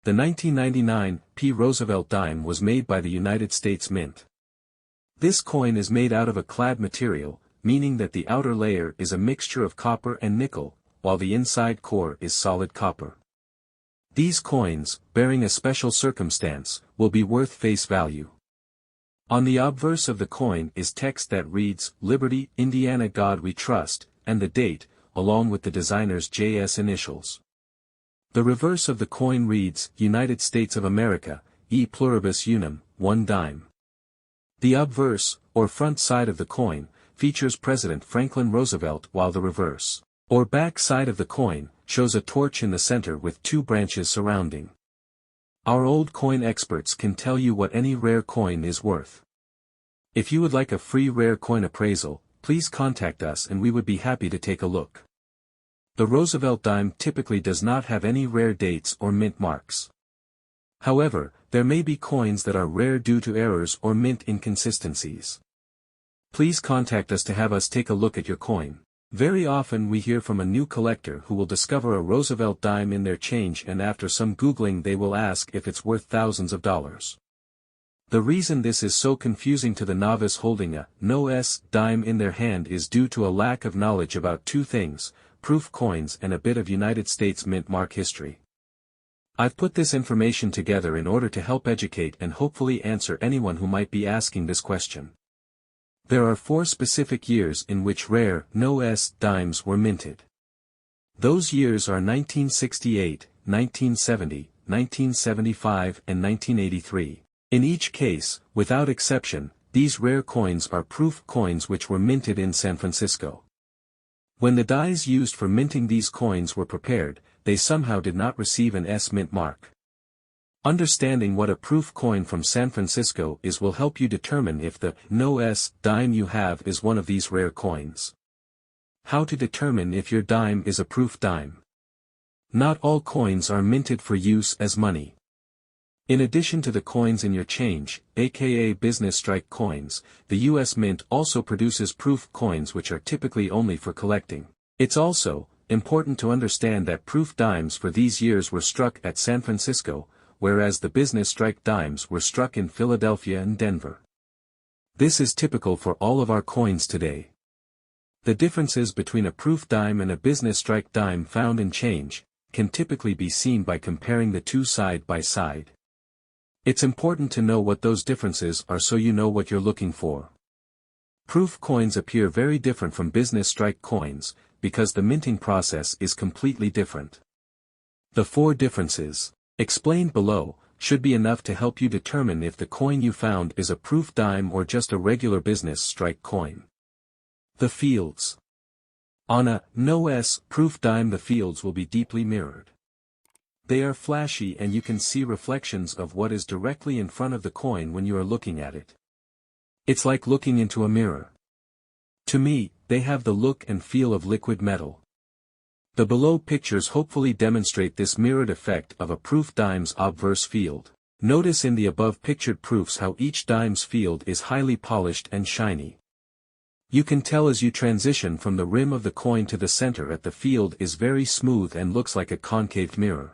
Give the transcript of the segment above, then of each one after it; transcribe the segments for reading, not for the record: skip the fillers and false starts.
The 1999 P. Roosevelt dime was made by the United States Mint. This coin is made out of a clad material, meaning that the outer layer is a mixture of copper and nickel, while the inside core is solid copper. These coins, bearing a special circumstance, will be worth face value. On the obverse of the coin is text that reads, "Liberty, Indiana, God We Trust," and the date, along with the designer's JS initials. The reverse of the coin reads, "United States of America, e pluribus unum, 1 dime." The obverse, or front side of the coin, features President Franklin Roosevelt, while the reverse, or back side of the coin, shows a torch in the center with 2 branches surrounding. Our old coin experts can tell you what any rare coin is worth. If you would like a free rare coin appraisal, please contact us and we would be happy to take a look. The Roosevelt dime typically does not have any rare dates or mint marks. However, there may be coins that are rare due to errors or mint inconsistencies. Please contact us to have us take a look at your coin. Very often we hear from a new collector who will discover a Roosevelt dime in their change, and after some Googling they will ask if it's worth thousands of dollars. The reason this is so confusing to the novice holding a no-s dime in their hand is due to a lack of knowledge about 2 things, proof coins and a bit of United States mint mark history. I've put this information together in order to help educate and hopefully answer anyone who might be asking this question. There are 4 specific years in which rare, no-s dimes were minted. Those years are 1968, 1970, 1975 and 1983. In each case, without exception, these rare coins are proof coins which were minted in San Francisco. When the dies used for minting these coins were prepared, they somehow did not receive an S mint mark. Understanding what a proof coin from San Francisco is will help you determine if the no-s dime you have is one of these rare coins. How to determine if your dime is a proof dime. Not all coins are minted for use as money. In addition to the coins in your change, aka business strike coins, the U.S. Mint also produces proof coins which are typically only for collecting. It's also important to understand that proof dimes for these years were struck at San Francisco, whereas the business strike dimes were struck in Philadelphia and Denver. This is typical for all of our coins today. The differences between a proof dime and a business strike dime found in change can typically be seen by comparing the 2 side by side. It's important to know what those differences are so you know what you're looking for. Proof coins appear very different from business strike coins, because the minting process is completely different. The 4 differences, explained below, should be enough to help you determine if the coin you found is a proof dime or just a regular business strike coin. The fields. On a no-s proof dime, the fields will be deeply mirrored. They are flashy and you can see reflections of what is directly in front of the coin when you are looking at it. It's like looking into a mirror. To me, they have the look and feel of liquid metal. The below pictures hopefully demonstrate this mirrored effect of a proof dime's obverse field. Notice in the above pictured proofs how each dime's field is highly polished and shiny. You can tell as you transition from the rim of the coin to the center that the field is very smooth and looks like a concave mirror.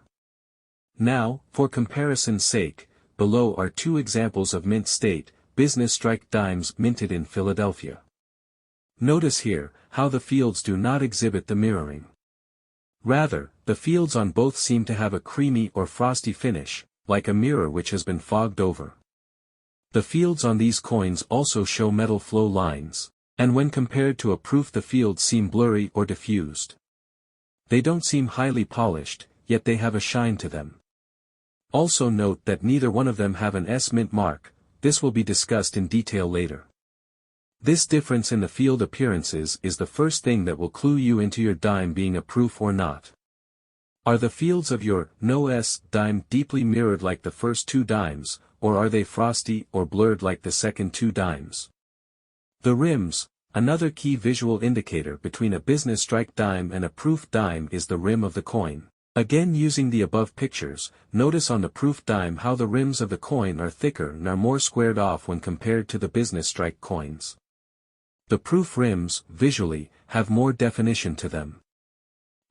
Now, for comparison's sake, below are 2 examples of mint state, business strike dimes minted in Philadelphia. Notice here, how the fields do not exhibit the mirroring. Rather, the fields on both seem to have a creamy or frosty finish, like a mirror which has been fogged over. The fields on these coins also show metal flow lines, and when compared to a proof the fields seem blurry or diffused. They don't seem highly polished, yet they have a shine to them. Also note that neither one of them have an S mint mark. This will be discussed in detail later. This difference in the field appearances is the first thing that will clue you into your dime being a proof or not. Are the fields of your no-s dime deeply mirrored like the first 2 dimes, or are they frosty or blurred like the second 2 dimes? The rims, another key visual indicator between a business strike dime and a proof dime, is the rim of the coin. Again, using the above pictures, notice on the proof dime how the rims of the coin are thicker and are more squared off when compared to the business strike coins. The proof rims, visually, have more definition to them.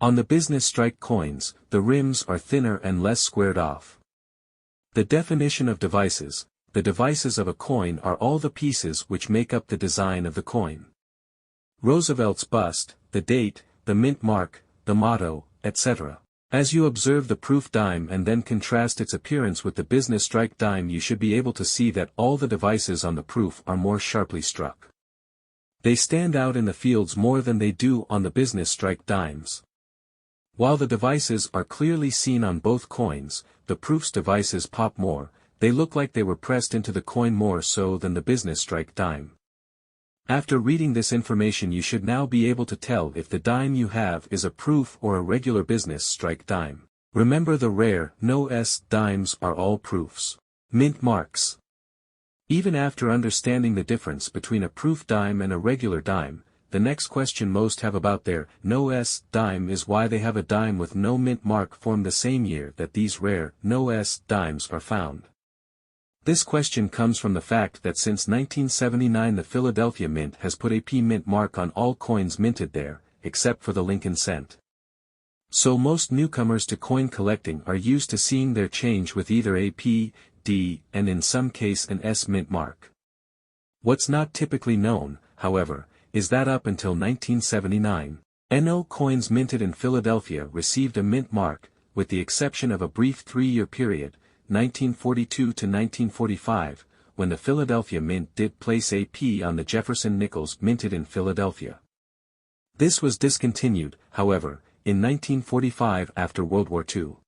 On the business strike coins, the rims are thinner and less squared off. The definition of devices. The devices of a coin are all the pieces which make up the design of the coin. Roosevelt's bust, the date, the mint mark, the motto, etc. As you observe the proof dime and then contrast its appearance with the business strike dime, you should be able to see that all the devices on the proof are more sharply struck. They stand out in the fields more than they do on the business strike dimes. While the devices are clearly seen on both coins, the proof's devices pop more. They look like they were pressed into the coin more so than the business strike dime. After reading this information, you should now be able to tell if the dime you have is a proof or a regular business strike dime. Remember, the rare, no S dimes are all proofs. Mint marks. Even after understanding the difference between a proof dime and a regular dime, the next question most have about their no S dime is why they have a dime with no mint mark formed the same year that these rare, no S dimes are found. This question comes from the fact that since 1979 the Philadelphia Mint has put a P mint mark on all coins minted there, except for the Lincoln cent. So most newcomers to coin collecting are used to seeing their change with either a P, D, and in some case an S mint mark. What's not typically known, however, is that up until 1979, NO coins minted in Philadelphia received a mint mark, with the exception of a brief 3-year period, 1942 to 1945, when the Philadelphia Mint did place a P on the Jefferson nickels minted in Philadelphia. This was discontinued, however, in 1945 after World War II.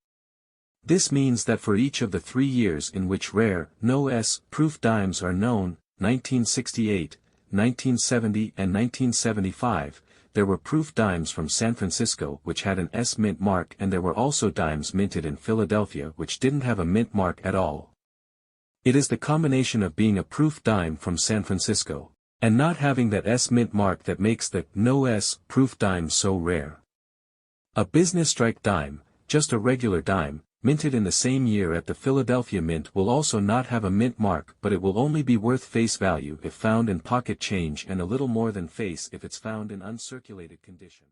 This means that for each of the 3 years in which rare, no S, proof dimes are known, 1968, 1970 and 1975, there were proof dimes from San Francisco which had an S mint mark, and there were also dimes minted in Philadelphia which didn't have a mint mark at all. It is the combination of being a proof dime from San Francisco, and not having that S mint mark that makes the no S proof dime so rare. A business strike dime, just a regular dime, minted in the same year at the Philadelphia Mint will also not have a mint mark, but it will only be worth face value if found in pocket change and a little more than face if it's found in uncirculated condition.